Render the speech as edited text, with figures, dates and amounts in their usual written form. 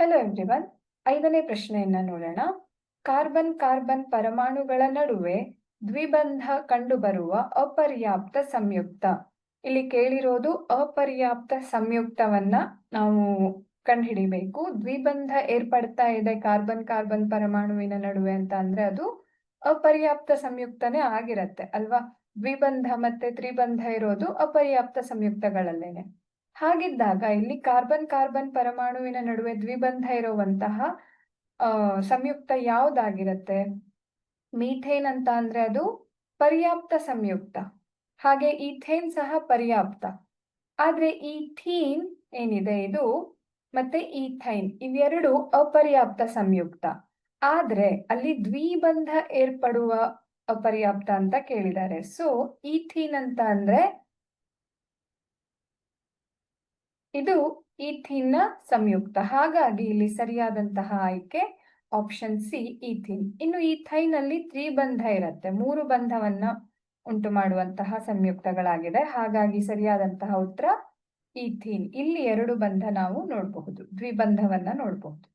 Hello everyone. 5ನೇ ಪ್ರಶ್ನೆಯನ್ನ ನೋಡೋಣ. ಕಾರ್ಬನ್ ಕಾರ್ಬನ್ ಪರಮಾಣುಗಳ ನಡುವೆ ದ್ವಿಬಂಧ ಕಂಡುಬರುವ ಅಪರ್ಯಾಪ್ತ ಸಂಯುಕ್ತ. ಇಲ್ಲಿ ಕೇಳಿರೋದು ಅಪರ್ಯಾಪ್ತ ಸಂಯುಕ್ತವನ್ನ ನಾವು ಕಂಡುಹಿಡಿಬೇಕು. ದ್ವಿಬಂಧ ಏರ್ಪಡ್ತಾ ಇದೆ ಕಾರ್ಬನ್ ಕಾರ್ಬನ್ ಪರಮಾಣುವಿನ ನಡುವೆ ಅಂತ ಅಂದ್ರೆ ಅದು ಅಪರ್ಯಾಪ್ತ ಸಂಯುಕ್ತನೇ ಆಗಿರತ್ತೆ ಅಲ್ವಾ. ದ್ವಿಬಂಧ ಮತ್ತೆ ತ್ರಿಬಂಧ ಇರೋದು ಅಪರ್ಯಾಪ್ತ ಸಂಯುಕ್ತಗಳಲ್ಲೇನೆ. ಹಾಗಿದ್ದಾಗ ಇಲ್ಲಿ ಕಾರ್ಬನ್ ಕಾರ್ಬನ್ ಪರಮಾಣುವಿನ ನಡುವೆ ದ್ವಿಬಂಧ ಇರುವಂತಹ ಸಂಯುಕ್ತ ಯಾವ್ದಾಗಿರತ್ತೆ? ಮೀಥೇನ್ ಅಂತ ಅಂದ್ರೆ ಅದು ಪರ್ಯಾಪ್ತ ಸಂಯುಕ್ತ. ಹಾಗೆ ಈಥೇನ್ ಸಹ ಪರ್ಯಾಪ್ತ. ಆದ್ರೆ ಈಥೀನ್ ಏನಿದೆ ಇದು ಮತ್ತೆ ಈಥೈನ್ ಇವೆರಡು ಅಪರ್ಯಾಪ್ತ ಸಂಯುಕ್ತ. ಆದ್ರೆ ಅಲ್ಲಿ ದ್ವಿಬಂಧ ಏರ್ಪಡುವ ಅಪರ್ಯಾಪ್ತ ಅಂತ ಕೇಳಿದ್ದಾರೆ. ಸೊ ಈಥೀನ್ ಅಂತ ಅಂದ್ರೆ ಇದು ಈಥೀನ್ನ ಸಂಯುಕ್ತ. ಹಾಗಾಗಿ ಇಲ್ಲಿ ಸರಿಯಾದಂತಹ ಆಯ್ಕೆ ಆಪ್ಷನ್ ಸಿ ಈಥೀನ್. ಇನ್ನು ಈಥೈನ್ ಅಲ್ಲಿ ತ್ರಿಬಂಧ ಇರುತ್ತೆ, 3 ಬಂಧವನ್ನ ಉಂಟು ಮಾಡುವಂತಹ ಸಂಯುಕ್ತಗಳಾಗಿದೆ. ಹಾಗಾಗಿ ಸರಿಯಾದಂತಹ ಉತ್ತರ ಈಥೀನ್. ಇಲ್ಲಿ 2 ಬಂಧ ನಾವು ನೋಡಬಹುದು, ದ್ವಿಬಂಧವನ್ನ ನೋಡಬಹುದು.